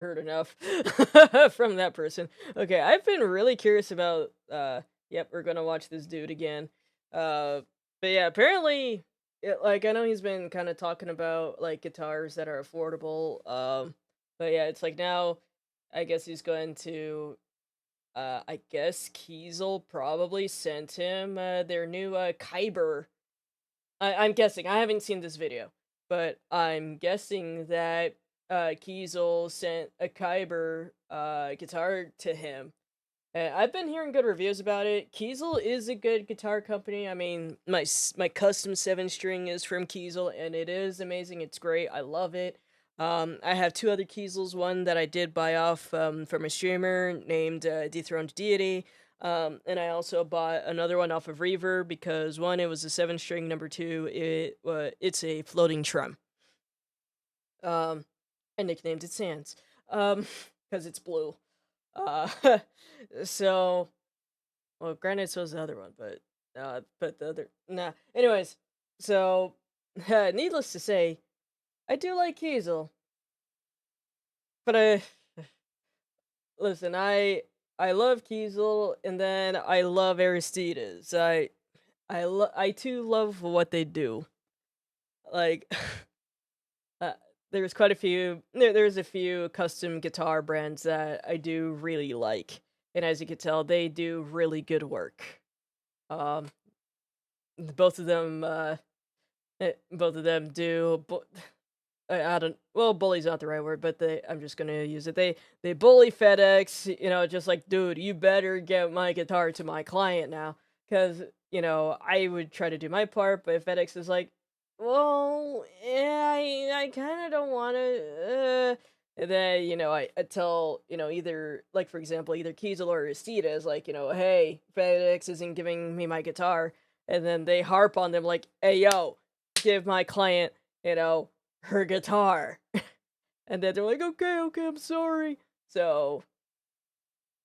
heard enough from that person. Okay, I've been really curious about yep, we're gonna watch this dude again. Uh but yeah, apparently like I know he's been kind of talking about like guitars that are affordable. But yeah, it's like now I guess he's going to I guess Kiesel probably sent him their new Kyber. I'm guessing. I haven't seen this video, but I'm guessing that Kiesel sent a Kyber guitar to him. I've been hearing good reviews about it. Kiesel is a good guitar company. I mean, my custom 7 string is from Kiesel, and it is amazing. It's great. I love it. I have two other Kiesels. One that I did buy off from a streamer named Dethroned Deity. And I also bought another one off of Reverb because one, it was a 7 string. Number two, it's a floating trum. I nicknamed it Sands. Because it's blue. Uh, so well, granted, so is the other one, but the other nah. Anyways, so needless to say, I do like Kiesel, but I listen. I love Kiesel, and then I love Aristides. I too love what they do. Like, uh, there's quite a few. There's a few custom guitar brands that I do really like, and as you can tell, they do really good work. Um, both of them, both of them do. I don't. Well, bully's not the right word, but they. I'm just gonna use it. They bully FedEx. Just like, dude, you better get my guitar to my client now, because I would try to do my part, but FedEx is like, well, yeah, I kind of don't want to. And then I tell either like for example either Kiesel or Aristides like hey, FedEx isn't giving me my guitar, and then they harp on them like, hey yo, give my client you know her guitar. And then they're like, okay, okay, I'm sorry. So,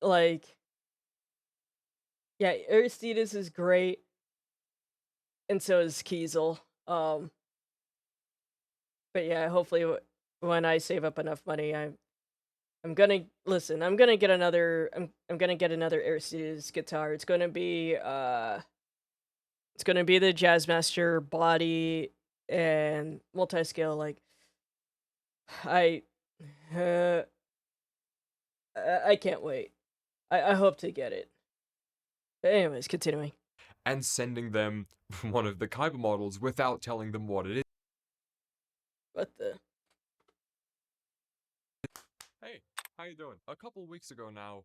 like, yeah, Aristides is great, and so is Kiesel. But yeah, hopefully, when I save up enough money, I'm gonna listen. I'm gonna get another Aristides guitar. It's gonna be the Jazzmaster body and multi scale. Like, I, uh, I can't wait. I hope to get it. But anyways, continuing. and sending them one of the Kyber models without telling them what it is. What the? Hey, how you doing? A couple weeks ago now,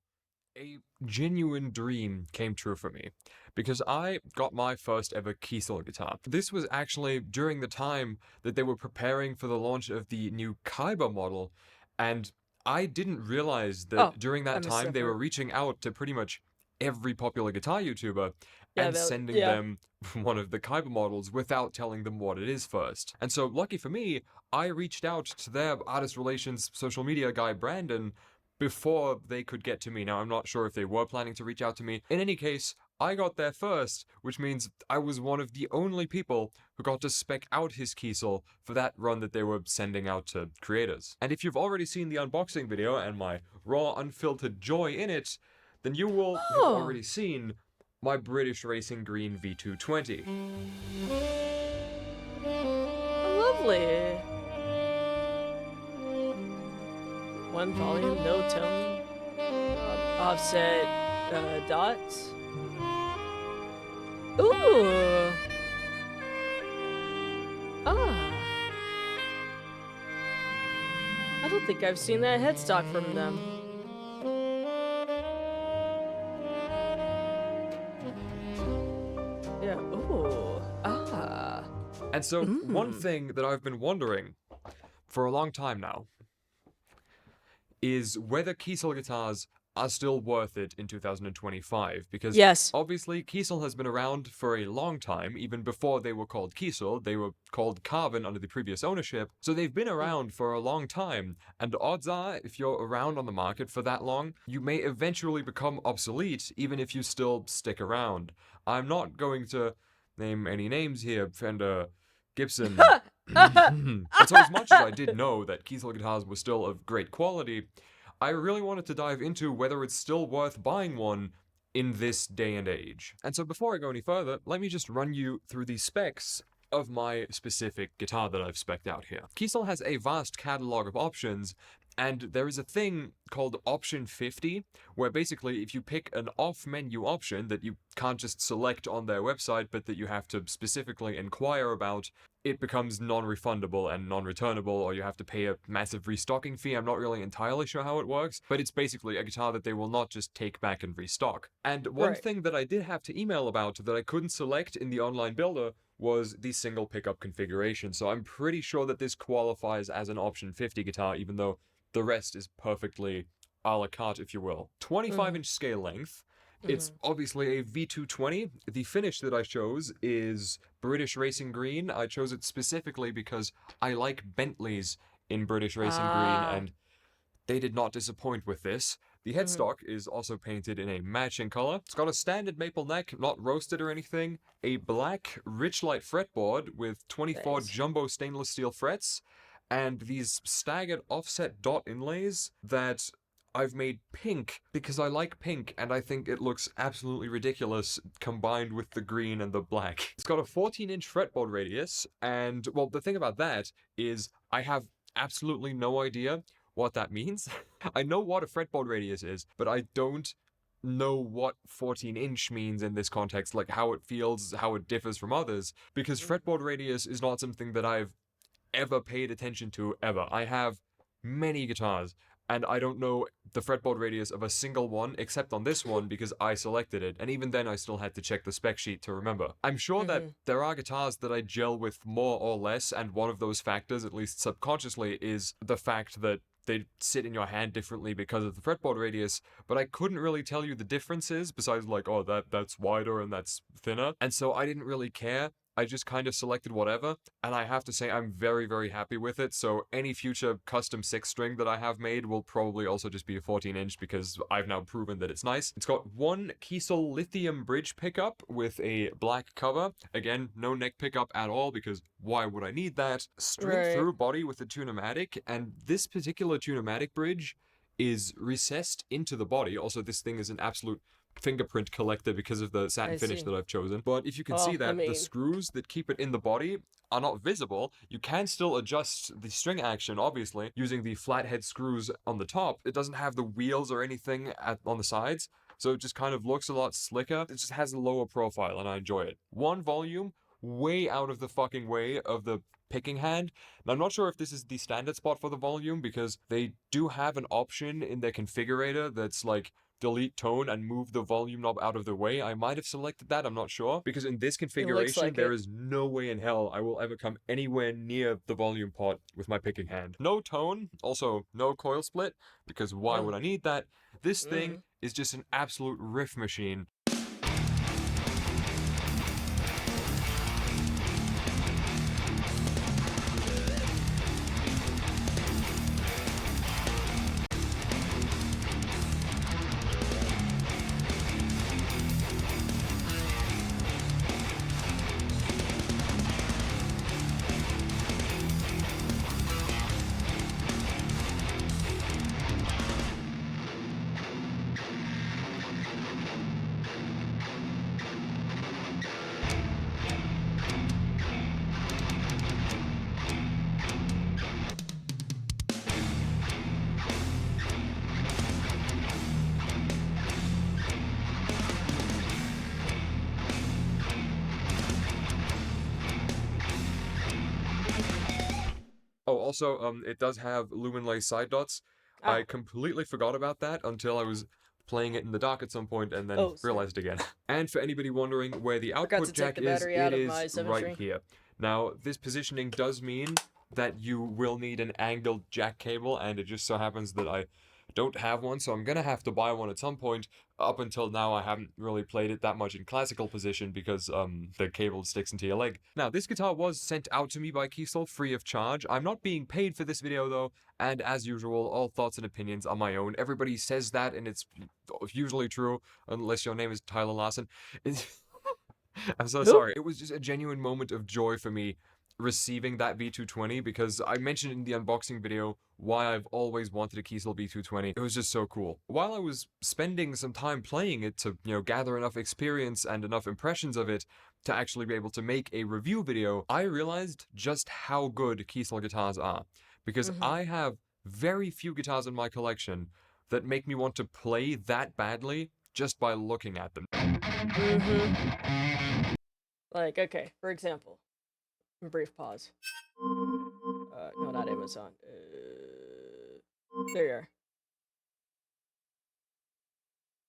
a genuine dream came true for me because I got my first ever Kiesel guitar. This was actually during the time that they were preparing for the launch of the new Kyber model, and I didn't realize Oh, that during I that missed time that they were part. reaching out to pretty much every popular guitar YouTuber Yeah, and sending yeah. them one of the Kyber models without telling them what it is first. And so, lucky for me, I reached out to their artist relations social media guy, Brandon, before they could get to me. Now, I'm not sure if they were planning to reach out to me. In any case, I got there first, which means I was one of the only people who got to spec out his Kiesel for that run that they were sending out to creators. And if you've already seen the unboxing video and my raw, unfiltered joy in it, then you will have Oh, already seen my British Racing Green V220. lovely. One volume, no tone, offset dots. Ooh. Ah. I don't think I've seen that headstock from them. Yeah. Ooh. Ah. And so, one Mmm. thing that I've been wondering for a long time now is whether Kiesel guitars are still worth it in 2025, because Yes. obviously Kiesel has been around for a long time. Even before they were called Kiesel, they were called Carbon under the previous ownership, so they've been around for a long time, and odds are, if you're around on the market for that long, you may eventually become obsolete, even if you still stick around. I'm not going to name any names here, Fender, Gibson, And so as much as I did know that Kiesel guitars were still of great quality, I really wanted to dive into whether it's still worth buying one in this day and age. And so before I go any further, let me just run you through the specs of my specific guitar that I've spec'd out here. Kiesel has a vast catalog of options, and there is a thing called option 50, where basically if you pick an off-menu option that you can't just select on their website, but that you have to specifically inquire about, it becomes non-refundable and non-returnable, or you have to pay a massive restocking fee. I'm not really entirely sure how it works, but it's basically a guitar that they will not just take back and restock. And one Right. thing that I did have to email about that I couldn't select in the online builder was the single pickup configuration, so I'm pretty sure that this qualifies as an option 50 guitar, even though the rest is perfectly a la carte, if you will. 25 Mhm. inch scale length. It's Mhm. obviously a V220. The finish that I chose is British Racing Green. I chose it specifically because I like Bentleys in British Racing Green, Ah. and they did not disappoint with this. The Mhm. headstock is also painted in a matching color. It's got a standard maple neck, not roasted or anything, a black Richlight fretboard with 24 Nice. jumbo stainless steel frets, and these staggered offset dot inlays that I've made pink because I like pink and I think it looks absolutely ridiculous combined with the green and the black. It's got a 14-inch fretboard radius, and well, the thing about that is I have absolutely no idea what that means. I know what a fretboard radius is, but I don't know what 14-inch means in this context, like how it feels, how it differs from others, because Mhm. fretboard radius is not something that I've ever paid attention to ever. I have many guitars, and I don't know the fretboard radius of a single one except on this one because I selected it, and even then I still had to check the spec sheet to remember. I'm sure that Mhm. there are guitars that I gel with more or less, and one of those factors, at least subconsciously, is the fact that they sit in your hand differently because of the fretboard radius, but I couldn't really tell you the differences besides like, oh, that's wider and that's thinner. And so I didn't really care. I just kind of selected whatever, and I have to say I'm very, very happy with it. So any future custom 6-string that I have made will probably also just be a 14-inch because I've now proven that it's nice. It's got one Kiesel lithium bridge pickup with a black cover. Again, no neck pickup at all because why would I need that? Straight Right. through body with the Tunematic, and this particular Tunematic bridge is recessed into the body. Also, this thing is an absolute fingerprint collector because of the satin I finish see. that I've chosen. But if you can see Well, I that the mean, screws that keep it in the body are not visible, you can still adjust the string action, obviously, using the flathead screws on the top. It doesn't have the wheels or anything on the sides, so it just kind of looks a lot slicker. It just has a lower profile, and I enjoy it. One volume, way out of the fucking way of the picking hand. And I'm not sure if this is the standard spot for the volume because they do have an option in their configurator that's like delete tone and move the volume knob out of the way. I might have selected that, I'm not sure. Because in this it looks configuration, like there it. is no way in hell I will ever come anywhere near the volume pot with my picking hand. No tone, also no coil split, because why would Mm. I need that? This thing Mhm. is just an absolute riff machine. Oh, also, it does have lumen side dots. I Ah. completely forgot about that until I was playing it in the dock at some point and then Oh, snap. realized again. And for anybody wondering where the Forgot output to take jack the is, battery it out of is my 7 right string. here. Now, this positioning does mean that you will need an angled jack cable, and it just so happens that I don't have one, so I'm gonna have to buy one at some point. Up until now, I haven't really played it that much in classical position because the cable sticks into your leg. Now, this guitar was sent out to me by Kiesel free of charge. I'm not being paid for this video though, and as usual, all thoughts and opinions are my own. Everybody says that, and it's usually true, unless your name is Tyler Larson. I'm so Who? sorry. It was just a genuine moment of joy for me receiving that V220, because I mentioned in the unboxing video why I've always wanted a Kiesel V220. It was just so cool. While I was spending some time playing it to, gather enough experience and enough impressions of it to actually be able to make a review video, I realized just how good Kiesel guitars are. Because Mm-hmm. I have very few guitars in my collection that make me want to play that badly just by looking at them. Mm-hmm. Like, okay, for example, brief pause. No, not Amazon. There you are.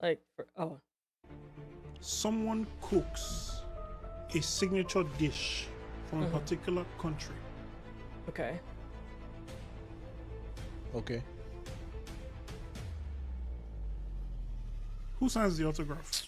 Like, Someone cooks a signature dish from a particular country. okay. Okay. Who signs the autograph?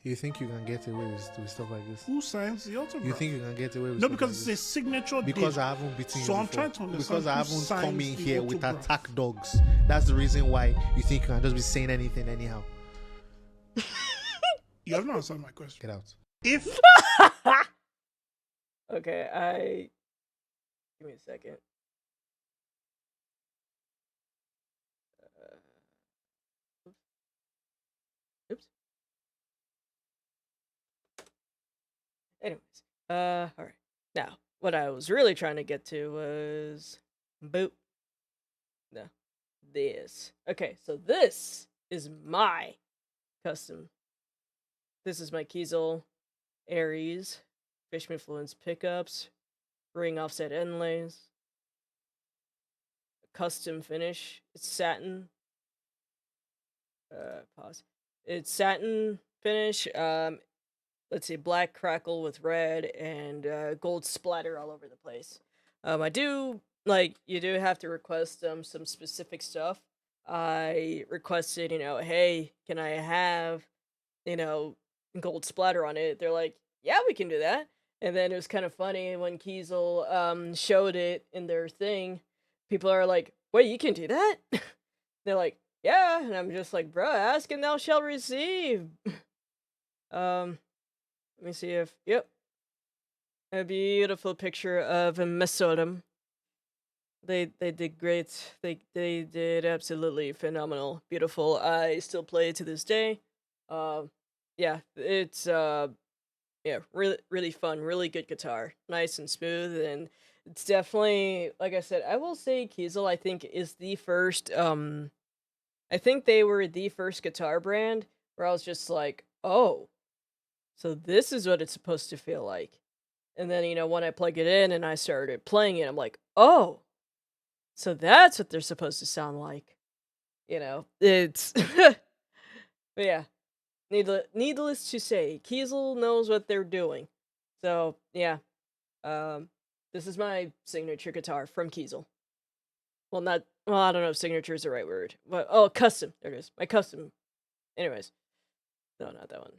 You think you can get away with stuff like this? Who signs the autograph? You think you can get away with No, stuff because like it's a signature because dish. I haven't beaten you So I'm before. trying to understand Because I who haven't come signs in the here with autograph. attack dogs. That's the reason why you think you can just be saying anything anyhow. You have not answered my question. Get out. If Okay, give me a second. Oops. Anyways, all right. Now, what I was really trying to get to was boop. No, this. Okay, so this is my custom. This is my Kiesel Aries Fishman Fluence pickups, ring offset inlays, custom finish. It's satin. Pause. It's satin finish. Let's see, black crackle with red and gold splatter all over the place. I do you do have to request some specific stuff. I requested, hey, can I have, gold splatter on it? They're like, yeah, we can do that. And then it was kind of funny when Kiesel showed it in their thing. People are like, wait, you can do that? They're like, yeah, and I'm just like, bro, ask and thou shalt receive. Let me see if, yep, a beautiful picture of Mesodum. They did great. They did absolutely phenomenal, beautiful. I still play it to this day. Yeah, it's yeah, really fun, really good guitar, nice and smooth, and it's definitely, like I said, I will say Kiesel, I think, is the first. I think they were the first guitar brand where I was just like, oh, so this is what it's supposed to feel like. And then, when I plug it in and I started playing it, I'm like, oh, so that's what they're supposed to sound like. It's but yeah, needless to say, Kiesel knows what they're doing. So yeah, um, this is my signature guitar from Kiesel. Well, not well, I don't know if signature is the right word, but oh, custom. There it is, my custom. Anyways, no, not that one.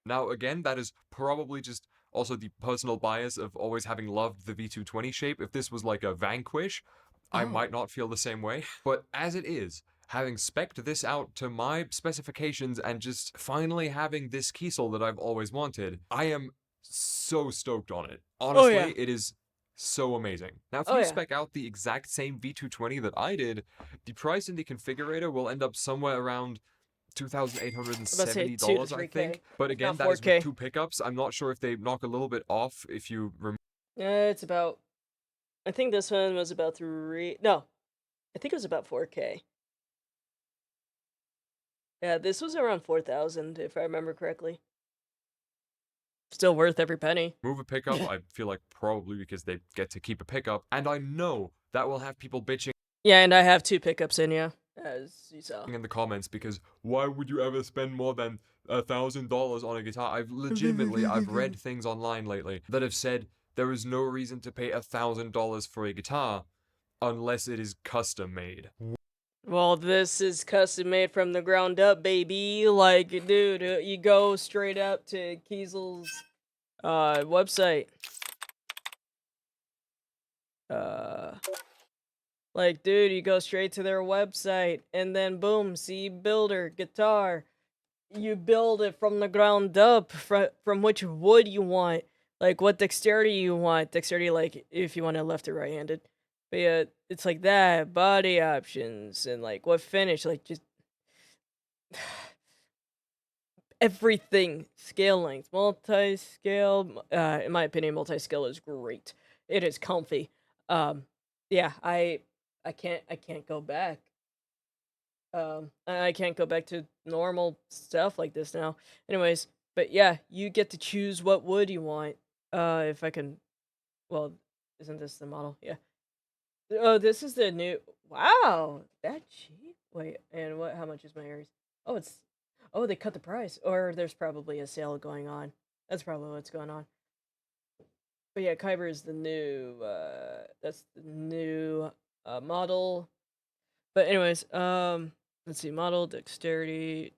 Now, again, that is probably just also the personal bias of always having loved the V220 shape. If this was like a Vanquish, I might not feel the same way. But as it is, having spec'd this out to my specifications and just finally having this Kiesel that I've always wanted, I am so stoked on it. Honestly, yeah. it is so amazing. Now, if Oh, you yeah. spec out the exact same V220 that I did, the price in the configurator will end up somewhere around $2,870, $2 to I 3K, think. But if again, not that is 4K. with 2 pickups. I'm not sure if they knock a little bit off if you remember. It's about. I think this one was about 3. No, I think it was about 4K. Yeah, this was around 4,000 if I remember correctly. Still worth every penny. Move a pickup, I feel like probably because they get to keep a pickup. And I know that will have people bitching Yeah, and I have 2 pickups in, yeah, as you saw. in the comments because why would you ever spend more than $1,000 on a guitar? I've read things online lately that have said there is no reason to pay $1,000 for a guitar unless it is custom made. Well, this is custom made from the ground up, baby. Like, dude, you go straight up to Kiesel's website. Uh, like, dude, you go straight to their website, and then boom, see builder guitar. You build it from the ground up, from which wood you want, like what dexterity you want. Dexterity, like if you want it left or right-handed. But yeah, it's like that. Body options and like what finish, like just everything. Scale length, multi-scale. In my opinion, multi-scale is great. It is comfy. Yeah, I can't go back. I can't go back to normal stuff like this now. Anyways, but yeah, you get to choose what wood you want. If I can, well, isn't this the model? Yeah. Oh, this is the new. Wow, that cheap. Wait, and what? How much is my Aries? Oh, it's. Oh, they cut the price, or there's probably a sale going on. That's probably what's going on. But yeah, Kyber is the new. That's the new model. But anyways, let's see, model, dexterity,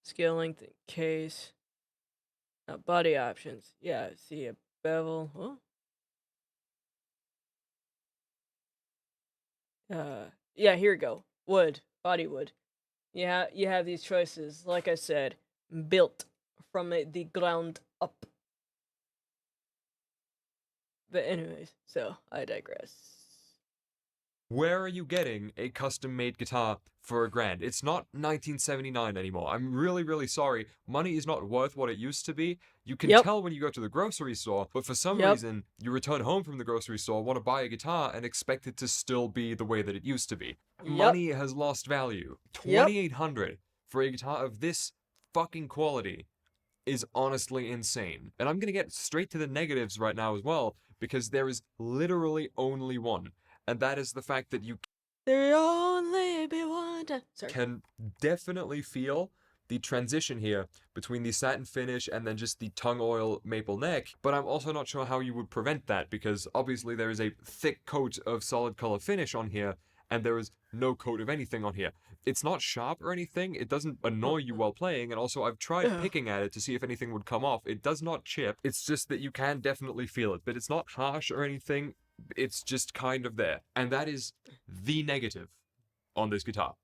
scale length, and case, body options. Yeah, see a bevel. Yeah, here we go. Wood, body wood. Yeah, you have these choices. Like I said, built from the ground up. But anyways, so I digress. Where are you getting a custom made guitar for $1,000? It's not 1979 anymore. I'm really, really sorry. Money is not worth what it used to be. You can Yep. tell when you go to the grocery store, but for some Yep. reason, you return home from the grocery store, want to buy a guitar, and expect it to still be the way that it used to be. Yep. Money has lost value. Yep. 2,800 for a guitar of this fucking quality is honestly insane. And I'm gonna get straight to the negatives right now as well, because there is literally only one. And that is the fact that you There only be one time. Sorry. can definitely feel the transition here between the satin finish and then just the tung oil maple neck, but I'm also not sure how you would prevent that, because obviously there is a thick coat of solid color finish on here, and there is no coat of anything on here. It's not sharp or anything, it doesn't annoy you while playing, and also I've tried Ugh. picking at it to see if anything would come off. It does not chip, it's just that you can definitely feel it, but it's not harsh or anything, it's just kind of there. And that is the negative on this guitar.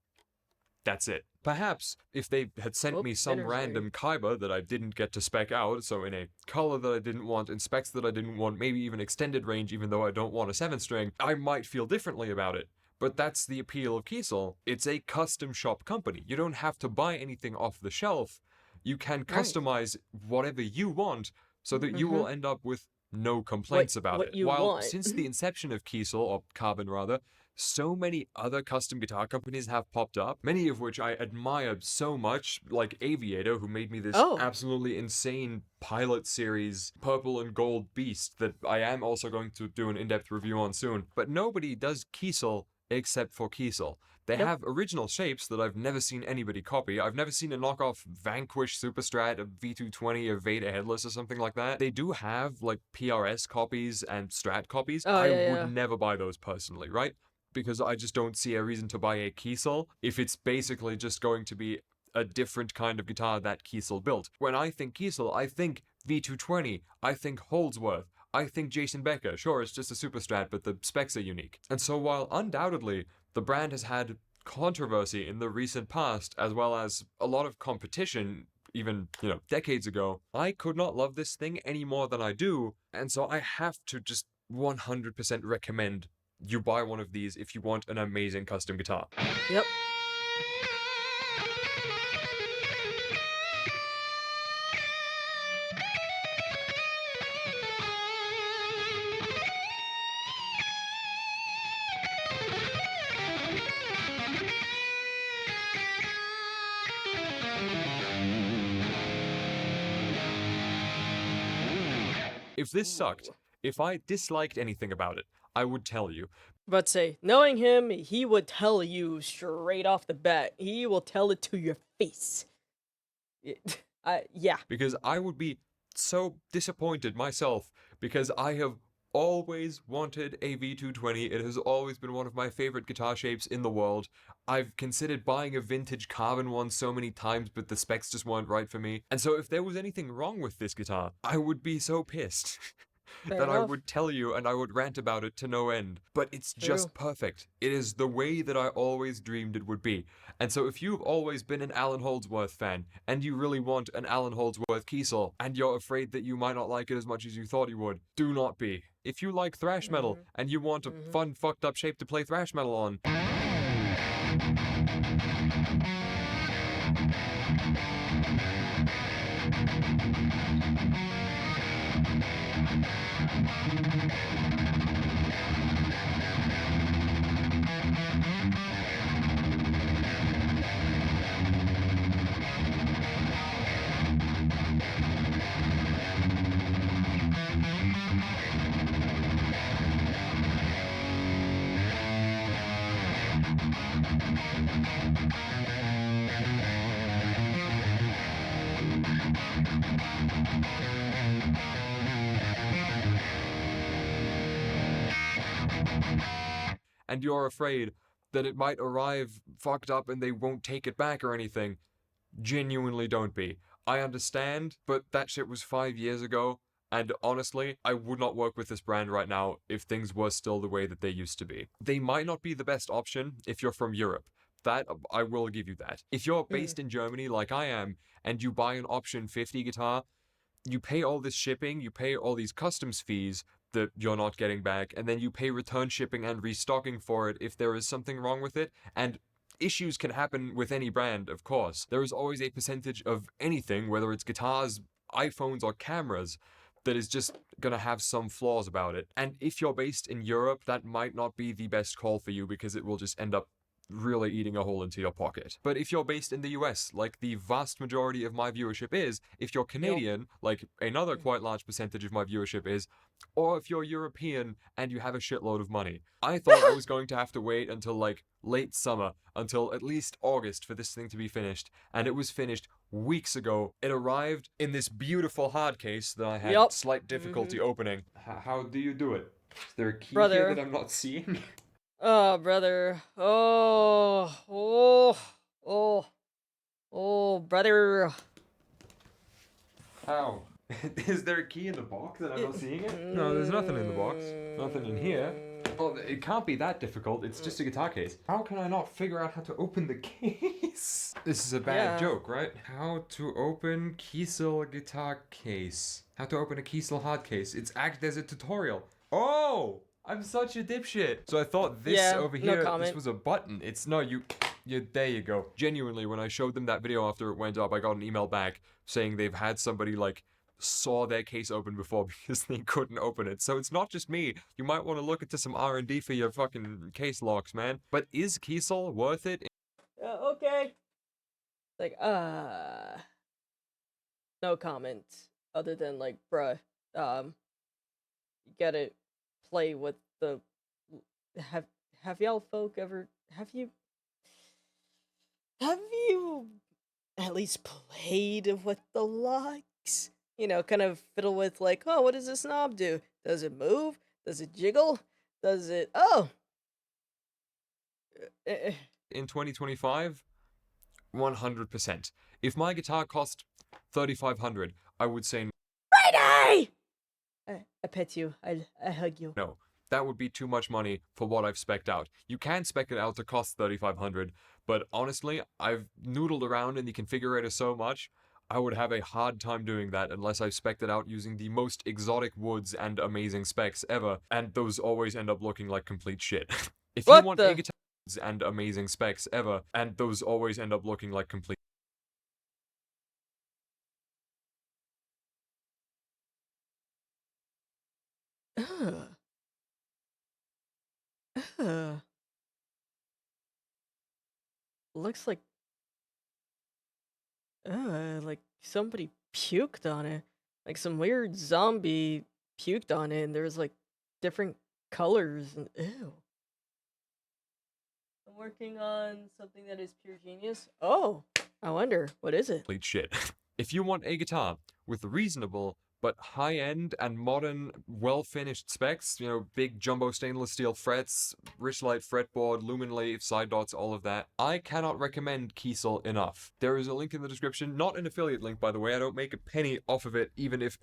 That's it. Perhaps if they had sent me some Spinner's random ring. Kaiba that I didn't get to spec out, so in a color that I didn't want, in specs that I didn't want, maybe even extended range even though I don't want a 7-string, I might feel differently about it. But that's the appeal of Kiesel. It's a custom shop company. You don't have to buy anything off the shelf. You can Right. customize whatever you want so that you will end up with no complaints about what it. you While want. since the inception of Kiesel, or Carbon rather, so many other custom guitar companies have popped up, many of which I admire so much, like Aviator, who made me this Oh. absolutely insane Pilot series purple and gold beast that I am also going to do an in-depth review on soon. But nobody does Kiesel except for Kiesel. They Yep. have original shapes that I've never seen anybody copy. I've never seen a knockoff Vanquish Superstrat, a V220, a Veda Headless, or something like that. They do have, like, PRS copies and Strat copies. Oh, I yeah, would yeah. never buy those personally, right? Because I just don't see a reason to buy a Kiesel if it's basically just going to be a different kind of guitar that Kiesel built. When I think Kiesel, I think V220, I think Holdsworth, I think Jason Becker. Sure, it's just a Super Strat, but the specs are unique. And so while undoubtedly the brand has had controversy in the recent past, as well as a lot of competition even, decades ago, I could not love this thing any more than I do, and so I have to just 100% recommend you buy one of these if you want an amazing custom guitar. Yep. If this sucked, if I disliked anything about it, I would tell you. But say, knowing him, he would tell you straight off the bat. He will tell it to your face. Yeah. Because I would be so disappointed myself, because I have always wanted a V220. It has always been one of my favorite guitar shapes in the world. I've considered buying a vintage carbon one so many times, but the specs just weren't right for me. And so if there was anything wrong with this guitar, I would be so pissed. Fair That I enough. would tell you and I would rant about it to no end. But it's True. just perfect. It is the way that I always dreamed it would be. And so if you've always been an Alan Holdsworth fan, and you really want an Alan Holdsworth Kiesel, and you're afraid that you might not like it as much as you thought you would, do not be. If you like thrash metal, and you want a fun, fucked up shape to play thrash metal on, and you're afraid that it might arrive fucked up and they won't take it back or anything, genuinely don't be. I understand, but that shit was 5 years ago, and honestly, I would not work with this brand right now if things were still the way that they used to be. They might not be the best option if you're from Europe. That, I will give you that. If you're based in Germany like I am, and you buy an Option 50 guitar, you pay all this shipping, you pay all these customs fees that you're not getting back, and then you pay return shipping and restocking for it if there is something wrong with it, and issues can happen with any brand, of course. There is always a percentage of anything, whether it's guitars, iPhones, or cameras, that is just gonna have some flaws about it. And if you're based in Europe, that might not be the best call for you because it will just end up really eating a hole into your pocket. But if you're based in the US, like the vast majority of my viewership is, if you're Canadian, like another quite large percentage of my viewership is, or if you're European and you have a shitload of money. I thought I was going to have to wait until like late summer, until at least August for this thing to be finished, and it was finished weeks ago. It arrived in this beautiful hard case that I had slight difficulty opening. How do you do it? Is there a key here that I'm not seeing? Oh, brother. Oh, brother. How? Is there a key in the box and I'm not seeing it? No, there's nothing in the box. Nothing in here. Well, it can't be that difficult. It's just a guitar case. How can I not figure out how to open the case? This is a bad joke, right? How to open Kiesel guitar case. How to open a Kiesel hard case. There's a tutorial. Oh! I'm such a dipshit. So I thought this over here, this was a button. It's no, there you go. Genuinely, when I showed them that video after it went up, I got an email back saying they've had somebody like saw their case open before because they couldn't open it. So it's not just me. You might want to look into some R&D for your fucking case locks, man. But is Kiesel worth it? Okay. Like, no comment other than like, bruh, you gotta play with the. Have y'all folk ever have you at least played with the locks? You know, kind of fiddle with like, oh, what does this knob do? Does it move? Does it jiggle? Does it? Oh. In 2025, 100%. If my guitar cost $3,500, I would say Friday! I pet you. I hug you. no. That would be too much money for what I've spec'd out. You can spec it out to cost $3,500, but honestly, I've noodled around in the configurator so much, I would have a hard time doing that unless I spec'd it out using the most exotic woods and amazing specs ever, and those always end up looking like complete shit. If you want a guitar woods and amazing specs ever, and those always end up looking like complete Looks like somebody puked on it. Like some weird zombie puked on it, and there's like different colors and ew. I'm working on something that is pure genius. Oh, I wonder, what is it? complete shit. If you want a guitar with reasonable but high-end and modern, well-finished specs, you know, big jumbo stainless steel frets, Richlight fretboard, lumen lathe, side dots, all of that. I cannot recommend Kiesel enough. There is a link in the description, not an affiliate link, by the way. I don't make a penny off of it, even if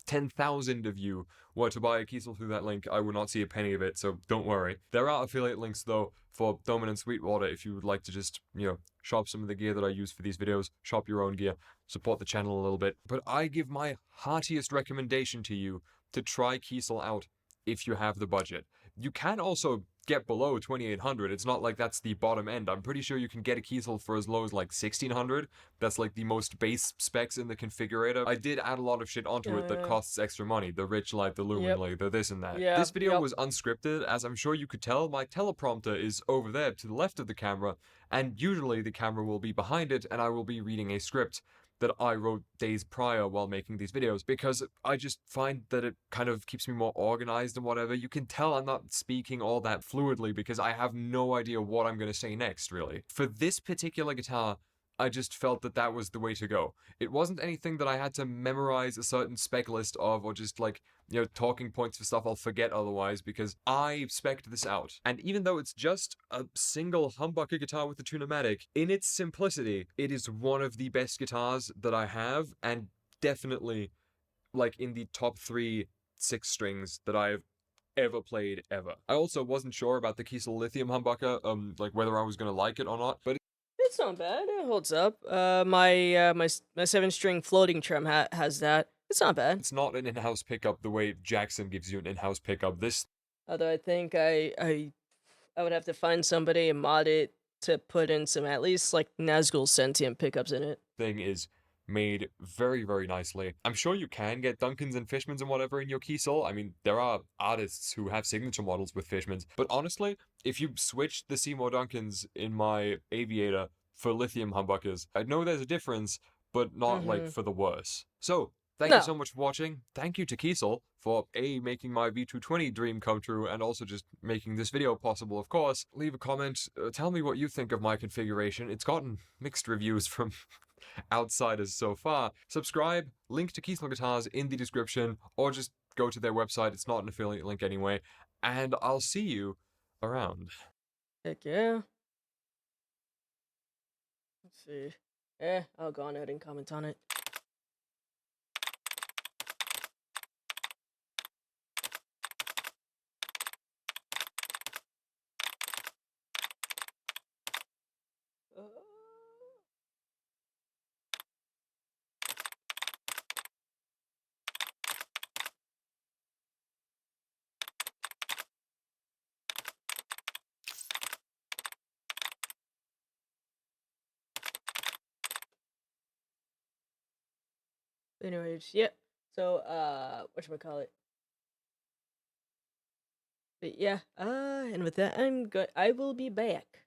10,000 of you were to buy a Kiesel through that link, I would not see a penny of it, so don't worry. There are affiliate links, though, for Doman and Sweetwater if you would like to just, you know, shop some of the gear that I use for these videos, shop your own gear, support the channel a little bit. But I give my heartiest recommendation to you to try Kiesel out if you have the budget. You can also get below 2,800. It's not like that's the bottom end. I'm pretty sure you can get a Kiesel for as low as like 1,600. That's like the most base specs in the configurator. I did add a lot of shit onto it that costs extra money. The Richlight, the lumen lathe, the this and that. This video was unscripted. As I'm sure you could tell, my teleprompter is over there to the left of the camera, and usually the camera will be behind it and I will be reading a script that I wrote days prior while making these videos, because I just find that it kind of keeps me more organized and whatever. You can tell I'm not speaking all that fluidly because I have no idea what I'm going to say next, really. For this particular guitar, I just felt that that was the way to go. It wasn't anything that I had to memorize a certain spec list of, or just like, you know, talking points for stuff I'll forget otherwise, because I spec'd this out. And even though it's just a single humbucker guitar with a tunematic, in its simplicity, it is one of the best guitars that I have, and definitely, like, in the top 3 6 strings that I have ever played ever. I also wasn't sure about the Kiesel lithium humbucker, like whether I was gonna like it or not, but It's not bad. It holds up. My 7-string floating trim has that. It's not bad. it's not an in-house pickup the way Jackson gives you an in-house pickup. This Although I think I would have to find somebody and mod it to put in some at least like Nazgul sentient pickups in it. thing is made very, very nicely. I'm sure you can get Duncans and Fishmans and whatever in your Kiesel. I mean, there are artists who have signature models with Fishmans. But honestly, if you switch the Seymour Duncans in my Aviator for lithium humbuckers, I know there's a difference, but not like for the worse. So, thank you so much for watching. Thank you to Kiesel for making my V220 dream come true, and also just making this video possible, of course. Leave a comment, tell me what you think of my configuration. It's gotten mixed reviews from outsiders so far. Subscribe, link to Kiesel Guitars in the description, or just go to their website. It's not an affiliate link anyway. And I'll see you around. Heck yeah. Let's see. I'll go on ahead and comment on it. Anyways, yep. So, whatchamacallit? But yeah, and with that, I will be back.